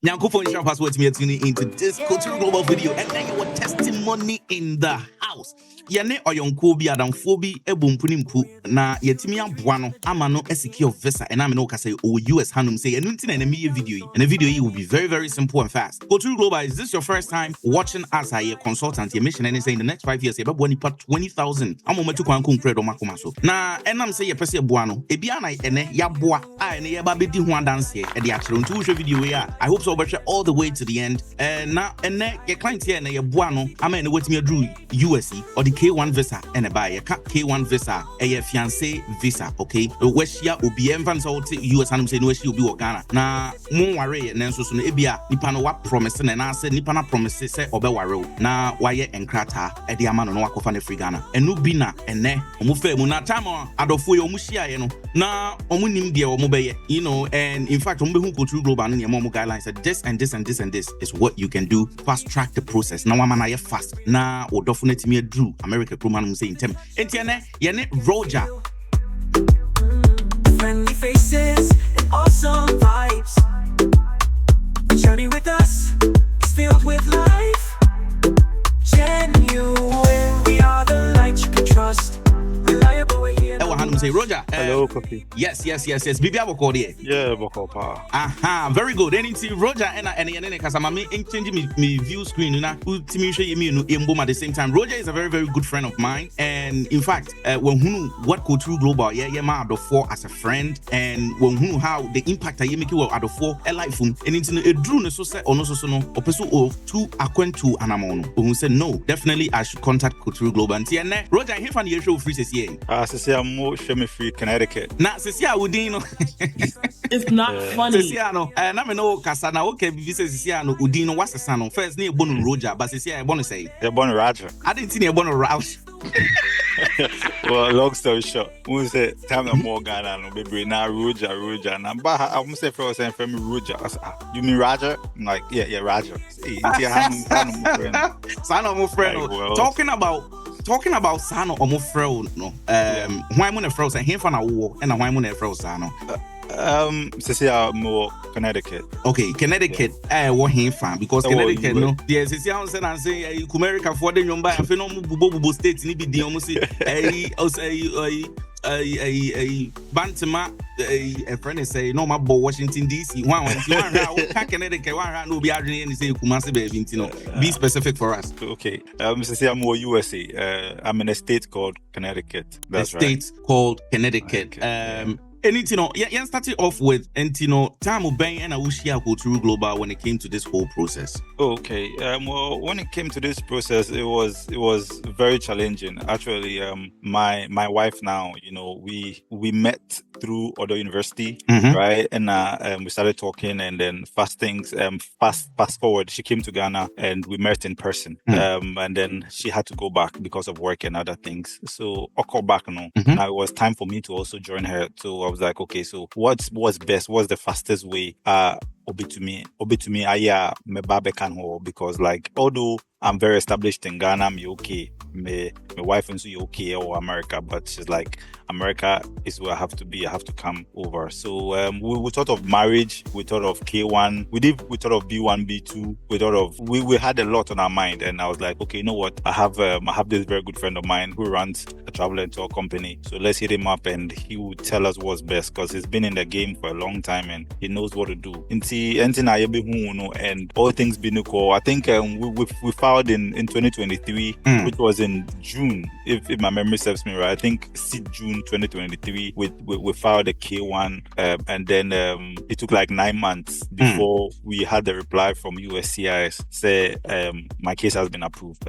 Now, go for insurance password to me tuning into this Kooturu Global video, and then your testimony in the house. Yane oyonko bi adamfo bi ebompu mpu na yetimi aboa no ama no secure visa and I'm no ka say US hanum say enu nti na na me video yi. And the video will be very, very simple and fast. Kooturu Global, is this your first time watching us as a consultant? Your mission and say in the next 5 years you be 20,000 amometu kwan kun credo makoma so. Na enam say ye pese aboa no ebia na ene ya boa a ene ye ba bedi ho adanse e de akere ntu wo video yi a I hope so be all the way to the end. Na ene your client here na ye boa no ama ene wetimi adru USC or the K1 visa and a buy K1 visa a fiancé visa, okay? Weshia obi envan so US hanum say no she obi wo Ghana na mo ware na nso so no ebia nipa no wa promise na na say nipa na promise say obe ware na waye enkrata e de ama no no akofa na free Ghana enu bi na ene omo fa mu na time adofo ye omo hia ye no na omo nim de omo be ye, you know, and in fact omo be hu Kooturu Global no omo guidelines said this and this and this and this is what you can do, fast track the process na wama na ye fast na odofo na timi adru America Roman say in tem. Entiane, yene Roger. Friendly faces and awesome vibes. Journey with us is filled with life. Genuine, we are the light you can trust. Reliable, we're here. Say Roger. Hello, Kofi. Yes. Bibi aboko there. Yeah, boko pa. Aha, very good. And it's Roger and because I'm changing me view screen na ultimi show me no embo at the same time. Roger is a very, very good friend of mine, and in fact, when who what Kooturu Global yeah ma adofo as a friend, and when who how the impact I make you adofo a life and it's a drew no so say or no so no opeso of two akwentu anamono who said no, definitely I should contact Kooturu Global. And yeah, Roger here fan show free says yeah. I'm show me free Connecticut. Na sisi udino. It's not funny. Sisi na me no kasa na okay visa sisi udino what's the son first name bonu Roger but sisi bonu say. They're born Roger. I didn't see bonu Roush. Well, long story short, we say time I'm more Ghana no baby now Roger and I'm say for saying from Roger. You mean Roger? I'm like yeah Roger. Hey, son of my friend. Talking about Sano or Mufro, no. Why mun a fro say him for na war and why mun a fro Sano? More Connecticut. Okay, Connecticut. What him fan because Connecticut no. Yes, Cecilia said and say America for the nyomba afi no bubo state ni bi di omo say Bantama a friend say no my bo Washington DC one Connecticut one no be adwene and say Kumasi baby no be specific for us. Okay, I'm more USA. I'm in a state called Connecticut. That's a state called Connecticut. And it's, you know, yeah, started off with, and you know, time Ben and Awushia Kooturu Global when it came to this whole process. Okay, well, when it came to this process, it was very challenging. Actually, my wife now, you know, we met through other university, right? And we started talking, and then fast forward, she came to Ghana, and we met in person. And then she had to go back because of work and other things. So I called back now. Now it was time for me to also join her. So I was like, okay, so what's best? What's the fastest way? Obi to me, me babe can hold because like although I'm very established in Ghana, I'm okay. My wife is UK or America, but she's like America is where I have to be. I have to come over. So we thought of marriage. We thought of K1. We thought of B1, B2. We thought of we had a lot on our mind, and I was like, okay, you know what? I have this very good friend of mine who runs a travel and tour company. So let's hit him up, and he will tell us what's best because he's been in the game for a long time and he knows what to do. And all things being equal, I think we filed in 2023, which was in June, if my memory serves me right. I think June 2023, we filed a K1, and then it took like 9 months before we had the reply from USCIS say my case has been approved.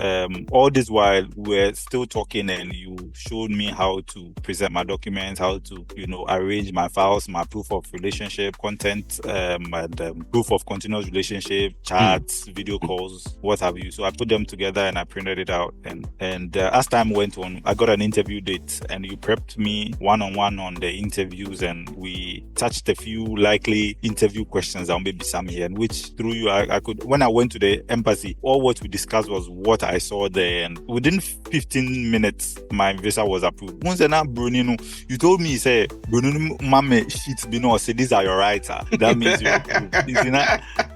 All this while we're still talking, and you showed me how to present my documents, how to arrange my files, my proof of relationship content, and proof of continuous relationship, chats, video calls, what have you. So I put them together and I printed it out. And as time went on, I got an interview date, and you prepped me one-on-one on the interviews, and we touched a few likely interview questions on maybe some here, and which through you, I could, when I went to the embassy, all what we discussed was what I saw there, and within 15 minutes, my visa was approved. Once now, Brunino, you told me, say, Brunino, mame, sheets, say, these are your rights. That means you're approved.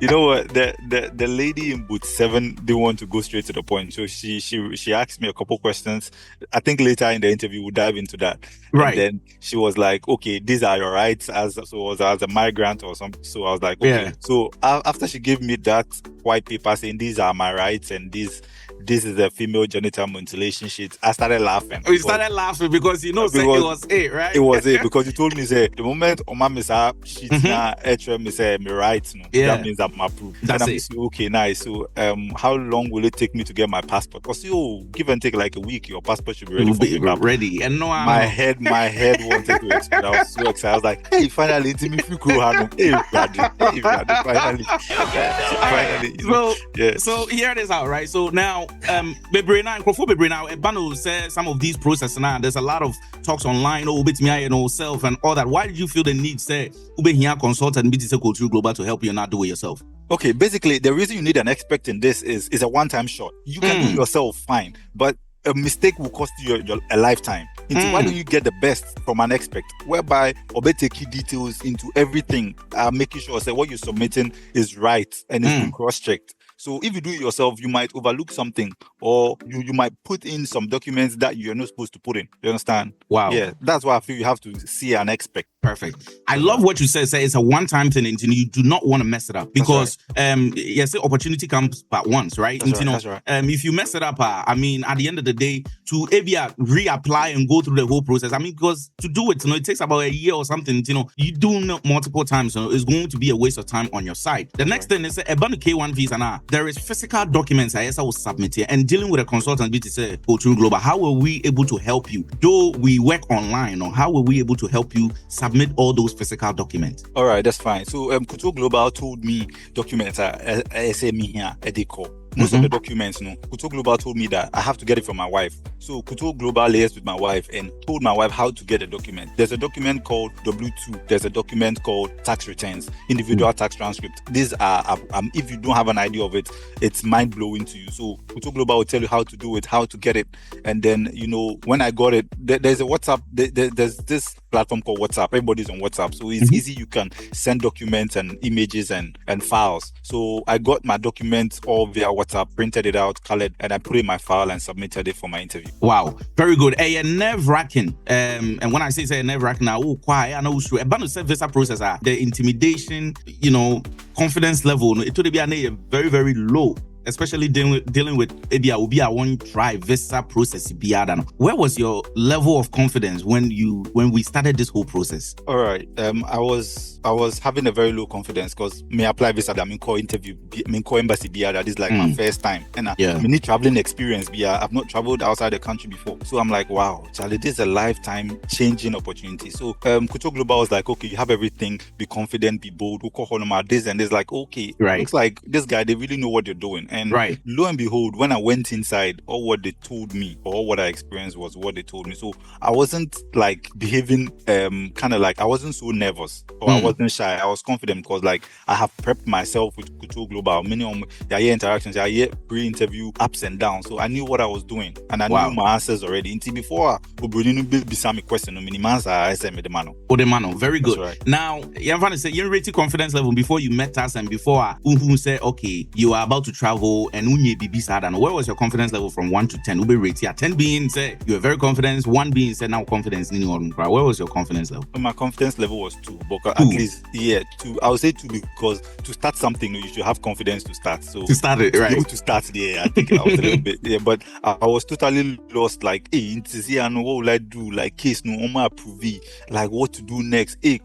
You know what? The lady in booth 7 didn't want to go straight to the point, so she asked me a couple questions. I think later in the interview we'll dive into that. Right. And then she was like, "Okay, these are your rights as a migrant or something." So I was like, "Okay." Yeah. So after she gave me that white paper saying these are my rights and this is a female genital mutilation sheet, I started laughing. We started laughing because it was it, right? It was it, because you told me, say, the moment Oma Misa sheet na HM say me rights, no, that means I'm approved. That's and I'm it. saying, okay, nice. So how long will it take me to get my passport? Because give and take like a week, your passport should be ready for pickup. Ready. And no, my head wanted to explode. I was so excited. I was like, hey, finally, it's me Hey, finally. So here it is out, right? So now Bano said some of these processes now, there's a lot of talks online, self and all that. Why did you feel the need, say, consultant Kooturu Global to help you not do it yourself? Okay, basically, the reason you need an expert in this is a one-time shot. You can do yourself fine, but a mistake will cost you a lifetime. Why don't you get the best from an expert, whereby take key details into everything, making sure that what you're submitting is right and it's been cross-checked. So if you do it yourself, you might overlook something, or you might put in some documents that you're not supposed to put in. You understand? Wow. Yeah, that's why I feel you have to see an expert. Perfect. I love what you said. Say it's a one-time thing, and you do not want to mess it up, because yes, opportunity comes but once, right? That's right. If you mess it up, I mean, at the end of the day, to reapply and go through the whole process. I mean, because to do it, it takes about a year or something. You do it multiple times, it's going to be a waste of time on your side. The next thing is a K1 visa now. There is physical documents I will submit here, and dealing with a consultant, which is Kooturu Global. How are we able to help you? Though we work online, or how are we able to help you submit all those physical documents? All right, that's fine. So Kooturu Global told me documents here at the call. Most of the documents, Kooturu Global told me that I have to get it from my wife. So Kooturu Global liaised with my wife and told my wife how to get a document. There's a document called W2. There's a document called tax returns, individual tax transcript. These are, if you don't have an idea of it, it's mind-blowing to you. So Kooturu Global will tell you how to do it, how to get it. And then, when I got it, there's a WhatsApp, there's this platform called WhatsApp. Everybody's on WhatsApp. So it's easy. You can send documents and images and files. So I got my documents all via WhatsApp, printed it out, colored, and I put it in my file and submitted it for my interview. Wow, very good. Nerve-wracking. And when I say nerve-wracking, I know sure. But the visa process, the intimidation, confidence level, it would be a very, very low. Especially dealing with maybe I will be a one try visa process. Where was your level of confidence when we started this whole process? All right, I was having a very low confidence because me apply visa that call interview, call embassy that is like my first time, and I need traveling experience. I've not traveled outside the country before, so I'm like, wow, Charlie, this is a lifetime changing opportunity. So Kooturu Global was like, okay, you have everything, be confident, be bold. We'll call on this and this, like, okay, right. Looks like this guy, they really know what they're doing. And lo and behold, when I went inside, all what they told me, or what I experienced was what they told me. So I wasn't like behaving kind of like, I wasn't so nervous, or I wasn't shy. I was confident because like I have prepped myself with Kooturu Global. Many interactions, pre-interview ups and downs. So I knew what I was doing, and I knew my answers already. Until before be some question, very good. Right. Now, you're going to say you're rating confidence level before you met us and before who said, okay, you are about to travel and where was your confidence level from 1 to 10? Ube rate 10 being say you were very confident, 1 being said now confidence. Where was your confidence level? My confidence level was 2, but at least 2. I would say 2 because to start something, you should have confidence to start. So to start it, right? To start, I think I was a little bit, but I was totally lost. Like, hey, what will I do? Like, case no approve, like what to do next? Hey,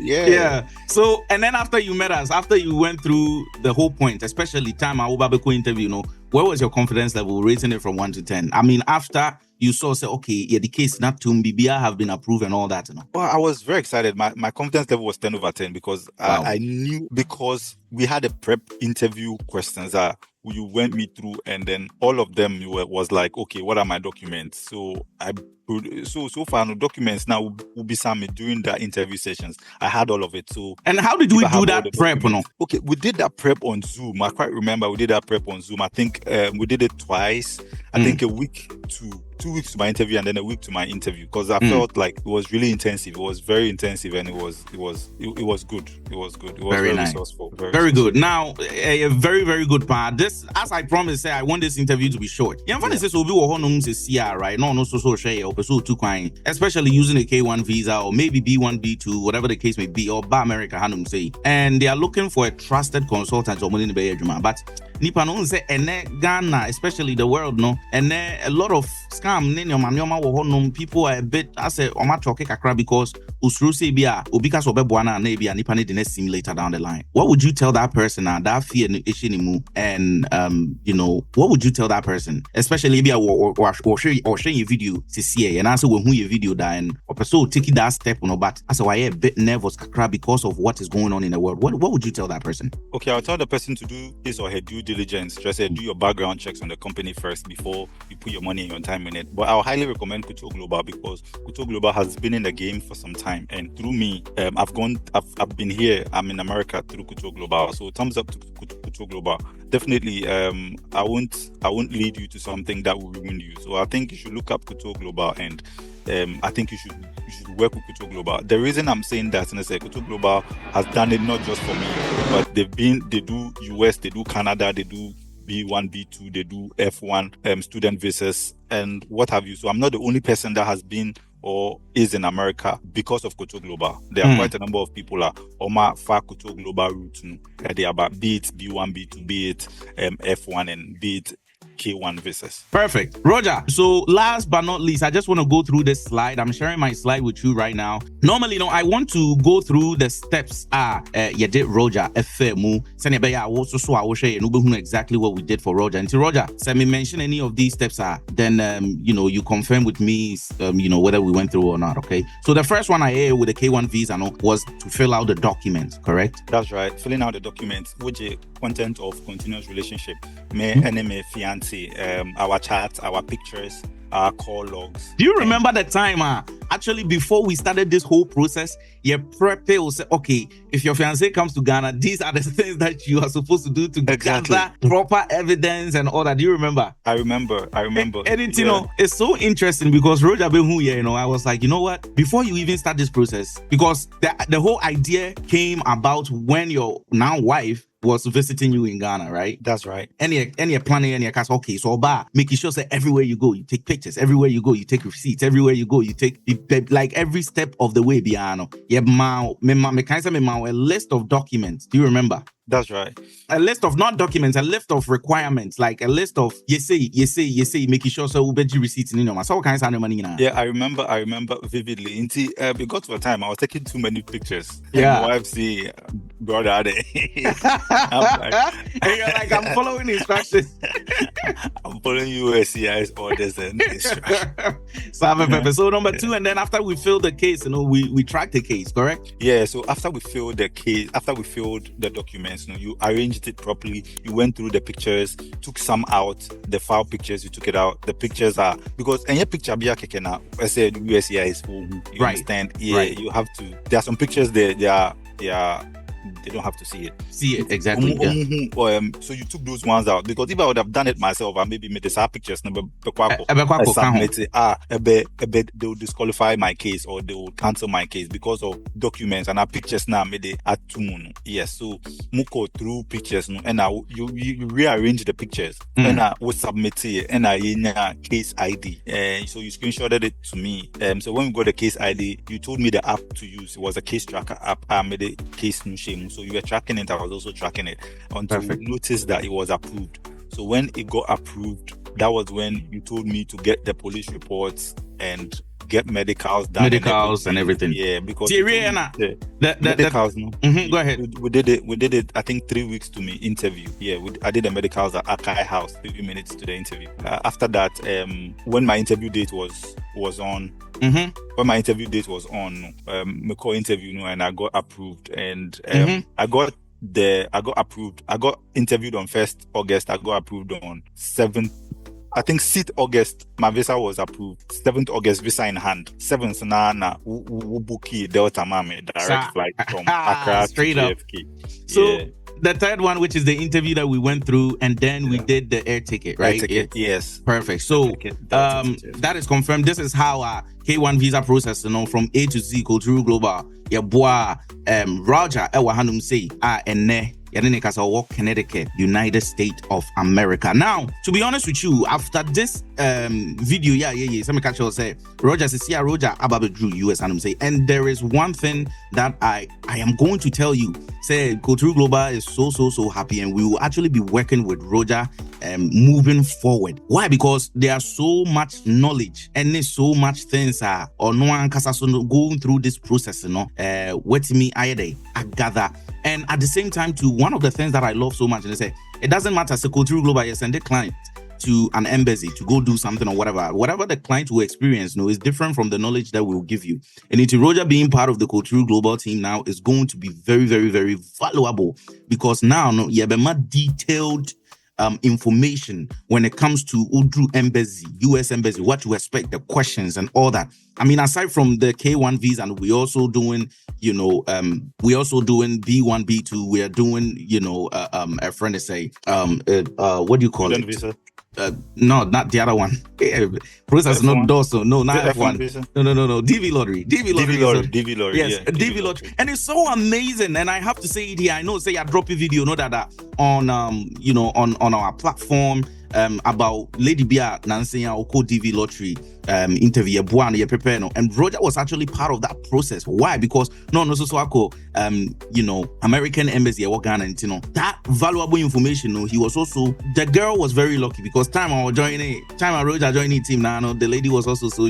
yeah. So, and then after you met us, after you went through the whole point, especially time our Babeko interview, where was your confidence level, rating it from 1 to 10? I mean, after you saw, say, okay, yeah, the case not to BBI have been approved and all that, you know? Well, I was very excited. My confidence level was 10 over 10 because Wow. I knew, because we had a prep interview questions that you went me through, and then all of them was like, okay, what are my documents? So so far no documents now will be some during the interview sessions. I had all of it. So and how did we do that prep? No? Okay, we did that prep on Zoom. I quite remember we did that prep on Zoom. I think we did it twice. I think a week to 2 weeks to my interview and then a week to my interview, because I felt like it was really intensive. It was very intensive, and it was good. It was good. It was very nice. resourceful. Very good. Now, a very, very good part. This, as I promised, I want this interview to be short. Yeah, this will be right? No, so share especially using a K1 visa or maybe B1, B2, whatever the case may be, or Ba America Hanum say. And they are looking for a trusted consultant or money in the but Nipa no say Ghana, especially the world, no, and a lot of scam people are a bit, I say kakra, because usru say bia obika so beboana na bia nipa ne the next simulator down the line. What would you tell that person that fear and you know, what would you tell that person, especially bia or share your video to see and answer when your video da and or taking that step, you know, but I say why a bit nervous kakra because of what is going on in the world. What would you tell that person? Okay, I'll tell the person to do his or her due diligence. Just say do your background checks on the company first before you put your money and your time in it. But I'll highly recommend Kooturu Global, because Kooturu Global has been in the game for some time, and through me, I've been here. I'm in America through Kooturu Global. So thumbs up to Kooturu Global. Definitely, I won't lead you to something that will ruin you. So I think you should look up Kooturu Global, and I think you should work with Kooturu Global. The reason I'm saying that, and I say Kooturu Global has done it not just for me, but they do US, they do Canada, they do B1, B2, they do F1 student visas and what have you. So I'm not the only person that has been or is in America because of Kooturu Global. There are quite a number of people Oma fa Kooturu Global route. They are about be it B1, B2, be it F1, and be it K1 visas. Perfect. Roger, so last but not least, I just want to go through this slide. I'm sharing my slide with you right now. Normally, I want to go through the steps. You did Roger, FMU. I will share exactly what we did for Roger. And to Roger, so me mention any of these steps then you confirm with me, whether we went through or not. Okay. So the first one I hear with the K1 visa was to fill out the documents, correct? That's right. Filling out the documents, which is content of continuous relationship. Me and me fiance. Our chats, our pictures, our call logs. Do you remember the time actually before we started this whole process, your prep will say, okay, if your fiance comes to Ghana, these are the things that you are supposed to do to gather proper evidence and all that. Do you remember? I remember. And it's so interesting because Roger Behu, I was like, you know what? Before you even start this process, because the whole idea came about when your now wife was visiting you in Ghana, right? That's right. And you're planning and you're okay, so making sure that everywhere you go, you take pictures. Everywhere you go, you take receipts. Everywhere you go, you take like every step of the way, Biano. A list of documents. Do you remember? That's right. A list of not documents, a list of requirements, like a list of you say, making sure so we bet you receipts in your so kinds of money now. Yeah, I remember vividly. It got to a time I was taking too many pictures. Yeah. My wife say, brother, and you're like, I'm following instructions. I'm following USCIS orders and instructions. So episode number 2, and then after we filled the case, we tracked the case, correct? Yeah, so after we filled the case, after we filled the documents, you arranged it properly, you went through the pictures, took some out, the file pictures, you took it out. The pictures are, because any picture be a I said USCIS for you right. Understand? Yeah, right. You have to, there are some pictures there, they don't have to see it. Exactly. So you took those ones out, because if I would have done it myself, I maybe made the pictures they will disqualify my case or they will cancel my case because of documents and our pictures now made it at two. Yes, so muko through pictures and you rearrange the pictures and I will submit it and I in case ID. So you screenshotted it to me. So when we got the case ID, you told me the app to use. It was a case tracker app. I made a case new shame. So you were tracking it, I was also tracking it until we noticed that it was approved. So when it got approved, that was when you told me to get the police reports and get medicals done. Medicals and everything. Yeah, because medicals. No. Go ahead. We did it. I think 3 weeks to me interview. Yeah, I did the medicals at Akai House. 3 minutes to the interview. After that, when my interview date was on. When my interview date was on, my call interview, and I got approved, and I got approved. I got interviewed on 1st August. I got approved on 7th. I think 6th August, my visa was approved. 7th August, visa in hand. 7th, na Wubuki Delta Mame, direct flight from Accra straight to up. JFK. So the third one, which is the interview that we went through, and then we did the air ticket, right? Air ticket, yes. Perfect. So that is confirmed. This is how our K1 visa process, from A to Z, Kooturu Global. Yeah, boy, Roger, Ewahanum say, ene. Connecticut, United States of America. Now, to be honest with you, after this video, some catch say Roger says, yeah, Roger Ababe Drew US and say, and there is one thing that I am going to tell you. Say Kooturu Global is so happy, and we will actually be working with Roger moving forward. Why? Because there are so much knowledge and there's so much things or no one going through this process, what me I gather. And at the same time, too, one of the things that I love so much, and they say, it doesn't matter, so Kooturu Global, you send a client to an embassy to go do something or whatever. Whatever the client will experience, is different from the knowledge that we'll give you. And into Roger being part of the Kooturu Global team now is going to be very, very, very valuable, because now, you have a more detailed information when it comes to Udru Embassy, US Embassy, what to expect, the questions and all that. I mean, aside from the K1 visa, and we also doing, we also doing B1, B2. We are doing, a friend is say, what do you call it? Visa. No, not the other one. Process F1. not Dorso. No, not F1. Visa. No. DV lottery. DV lottery. Yes, yeah, DV lottery. And it's so amazing. And I have to say it here. I know, say I drop a video, that on on our platform about Lady Bia Nancy Oko DV lottery interview and Roger was actually part of that process. Why? Because American embassy Ghana, that valuable information. He was also, the girl was very lucky, because time Roger joining team now, the lady was also, so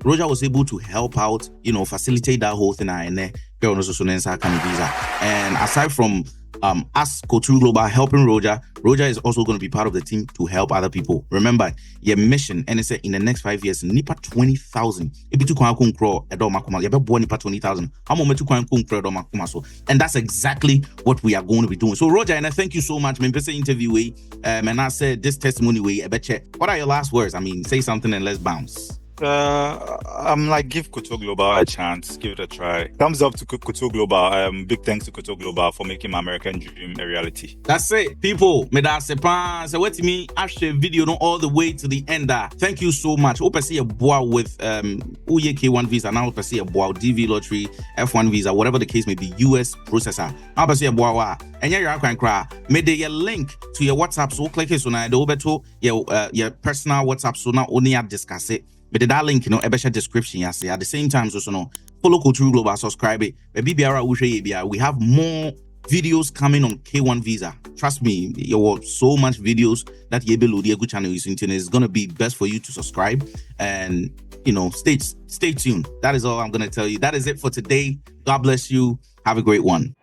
Roger was able to help out, facilitate that whole thing, and girl also visa. And aside from us, Kooturu Global, helping Roger is also going to be part of the team to help other people. Remember, your mission, and it's in the next 5 years, nipa 20,000. If you can grow a dog makuma, you better nipa 20,000. How much you can grow a dog makuma? So, and that's exactly what we are going to be doing. So, Roger, and I thank you so much. Me person interview way, and I said this testimony way. I bet you. What are your last words? I mean, say something and let's bounce. I'm like, give Kooturu Global a chance, give it a try. Thumbs up to Kooturu Global. Big thanks to Kooturu Global for making my American dream a reality. That's it, people. Me da sepan. So what me? I share video all the way to the end. Thank you so much. Hope I see a boy with K1 visa. Now hope I see a boy DV lottery, F1 visa, whatever the case may be, US processor. Now I see a boy and you can cry. May they a link to your WhatsApp, so click it so now the over to your personal WhatsApp, so now only I discuss it. But that link, a description, at the same time, so follow Kooturu Global, subscribe it. We have more videos coming on K1 visa. Trust me, there were so much videos that the channel is into. It's going to be best for you to subscribe and, stay tuned. That is all I'm going to tell you. That is it for today. God bless you. Have a great one.